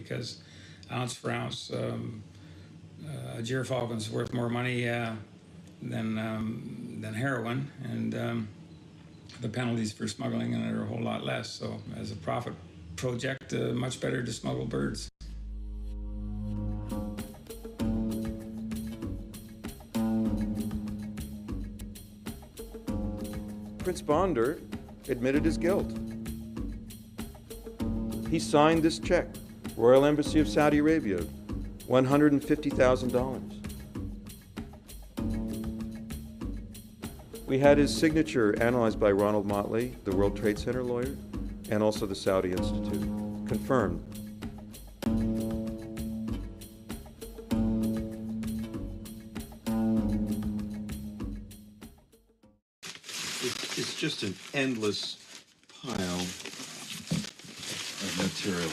because ounce for ounce, a gyrfalcon's worth more money than heroin, and the penalties for smuggling it are a whole lot less. So as a profit project, much better to smuggle birds. Prince Bandar admitted his guilt. He signed this check, Royal Embassy of Saudi Arabia, $150,000. We had his signature analyzed by Ronald Motley, the World Trade Center lawyer, and also the Saudi Institute. Confirmed. It's just an endless pile of material.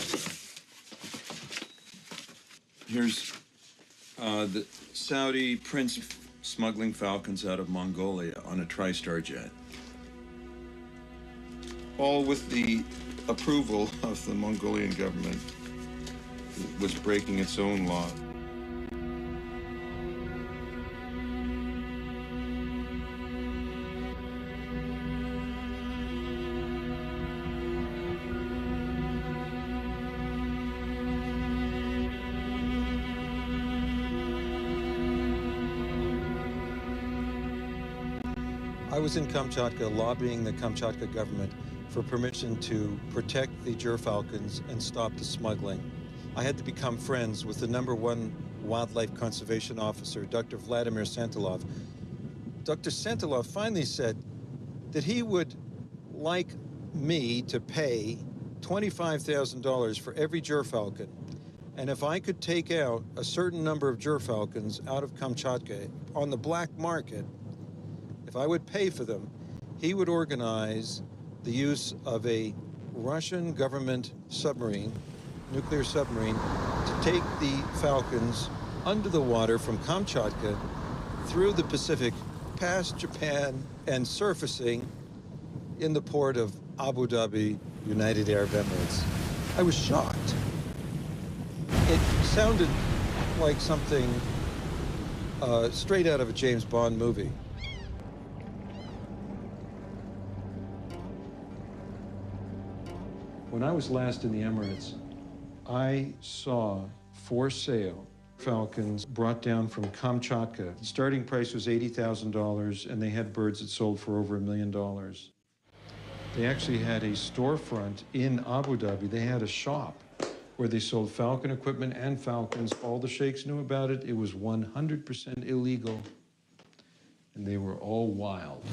Here's the Saudi prince smuggling falcons out of Mongolia on a TriStar jet. All with the approval of the Mongolian government, it was breaking its own law. I was in Kamchatka lobbying the Kamchatka government for permission to protect the gyrfalcons and stop the smuggling. I had to become friends with the #1 wildlife conservation officer, Dr. Vladimir Santilov. Dr. Santilov finally said that he would like me to pay $25,000 for every gyrfalcon. And if I could take out a certain number of gyrfalcons out of Kamchatka on the black market, if I would pay for them, he would organize the use of a Russian government submarine, nuclear submarine, to take the falcons under the water from Kamchatka through the Pacific, past Japan, and surfacing in the port of Abu Dhabi, United Arab Emirates. I was shocked. It sounded like something straight out of a James Bond movie. When I was last in the Emirates, I saw for sale falcons brought down from Kamchatka. The starting price was $80,000, and they had birds that sold for over $1 million. They actually had a storefront in Abu Dhabi. They had a shop where they sold falcon equipment and falcons. All the sheikhs knew about it. It was 100% illegal, and they were all wild.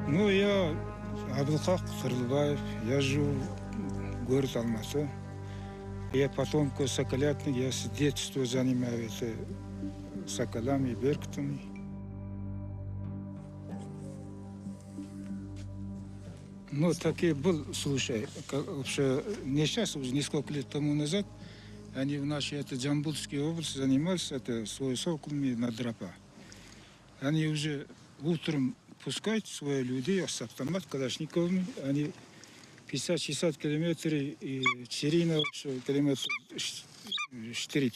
Ну, я Абылхак Кырлыбаев, я живу в городе Алматы. Я потомка соколятник, я с детства занимаюсь соколами, беркутами. Ну, так и был, слушай, вообще, не сейчас, уже несколько лет тому назад, они в нашей Джамбулской области занимались своими соколами на драпа. Они уже утром пускают своих людей с автомат калашниковыми, они 50-60 километров и Черина, километров 4-5,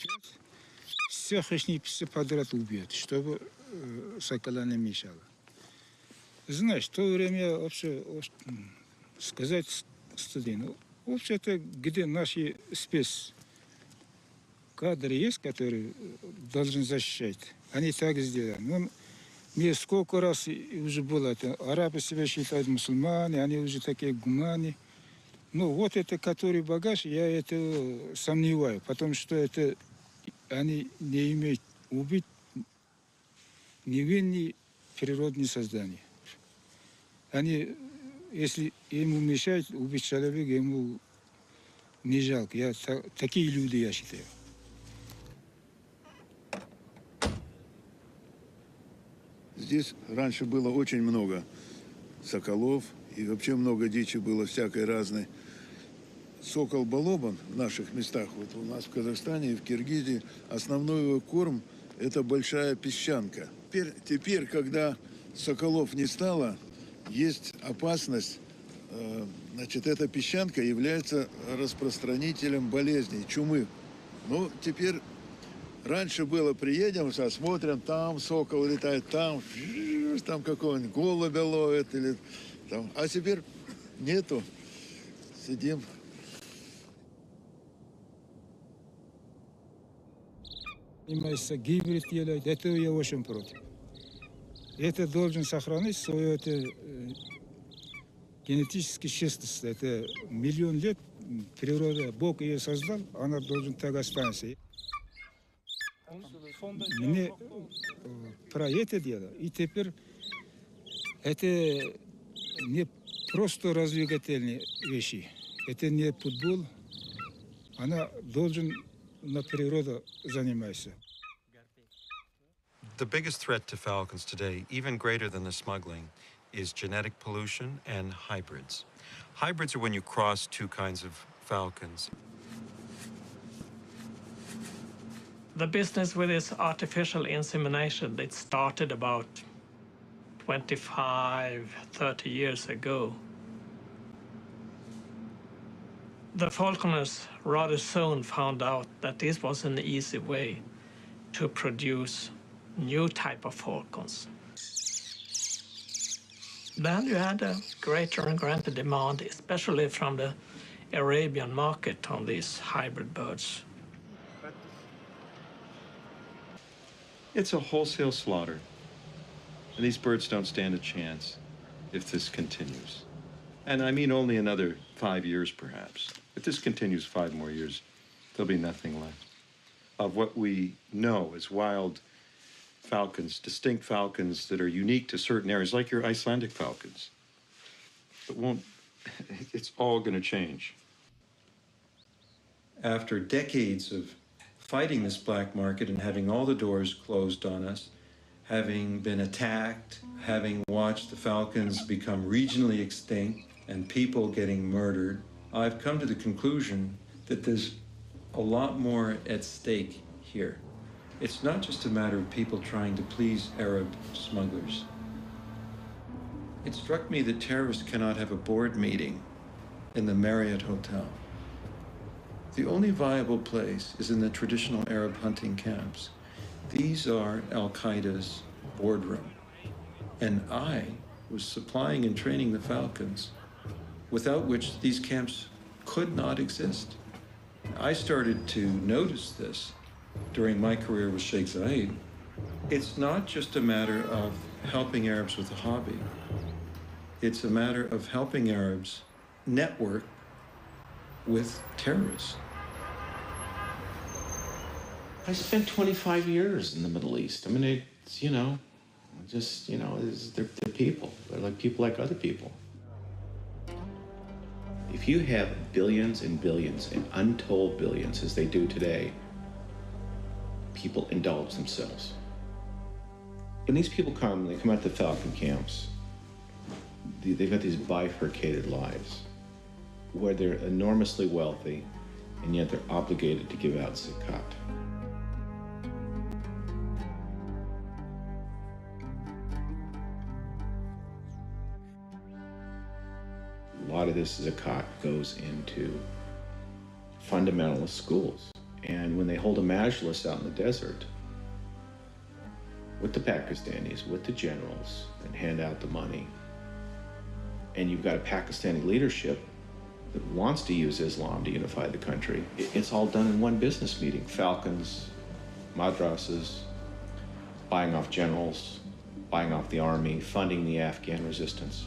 всех их все подряд убьют, чтобы сокола не мешала. Знаешь, в то время вообще сказать стыдно. Вообще-то, где наши спецкадры есть, которые должны защищать, они так сделали. Но мне сколько раз уже было, арабы себя считают мусульмане, они уже такие гуманы. Ну, вот это, который багаж, я это сомневаю, потому что это они не имеют убить невинные природные создания. Они, если ему мешают убить человека, ему не жалко. Такие люди, я считаю. Здесь раньше было очень много соколов, и вообще много дичи было всякой разной. Сокол-балобан в наших местах, вот у нас в Казахстане и в Киргизии, основной его корм – это большая песчанка. Теперь, когда соколов не стало, есть опасность, значит, эта песчанка является распространителем болезней, чумы. Ну, теперь, раньше было, приедем, смотрим, там сокол летает, там какого-нибудь голубя ловит, или там. А теперь нету, сидим. Занимается гибрид делать, это я очень против. Это должен сохранить свою генетическую чистоту. Это миллион лет природа, Бог ее создал, она должна так оставаться. Мне про это дело. И теперь это не просто развлекательные вещи. Это не футбол. Она должен на природу заниматься. The biggest threat to falcons today, even greater than the smuggling, is genetic pollution and hybrids. Hybrids are when you cross two kinds of falcons. The business with this artificial insemination, it started about 25, 30 years ago. The falconers rather soon found out that this was an easy way to produce new type of falcons. Then you had a greater and greater demand, especially from the Arabian market on these hybrid birds. It's a wholesale slaughter. And these birds don't stand a chance if this continues. And I mean only another 5 years, perhaps. If this continues 5 more years, there'll be nothing left of what we know as wild falcons, distinct falcons that are unique to certain areas, like your Icelandic falcons. It's all going to change. After decades of fighting this black market and having all the doors closed on us, having been attacked, having watched the falcons become regionally extinct and people getting murdered, I've come to the conclusion that there's a lot more at stake here. It's not just a matter of people trying to please Arab smugglers. It struck me that terrorists cannot have a board meeting in the Marriott Hotel. The only viable place is in the traditional Arab hunting camps. These are Al-Qaeda's boardroom. And I was supplying and training the falcons, without which these camps could not exist. I started to notice this during my career with Sheikh Zayed. It's not just a matter of helping Arabs with a hobby. It's a matter of helping Arabs network with terrorists. I spent 25 years in the Middle East. I mean, it's, they're people. They're like people like other people. If you have billions and billions and untold billions, as they do today, people indulge themselves. When these people come, they come out to falcon camps, they've got these bifurcated lives where they're enormously wealthy and yet they're obligated to give out zakat. A lot of this zakat goes into fundamentalist schools. And when they hold a majlis out in the desert with the Pakistanis, with the generals, and hand out the money, and you've got a Pakistani leadership that wants to use Islam to unify the country, it's all done in one business meeting. Falcons, madrasas, buying off generals, buying off the army, funding the Afghan resistance.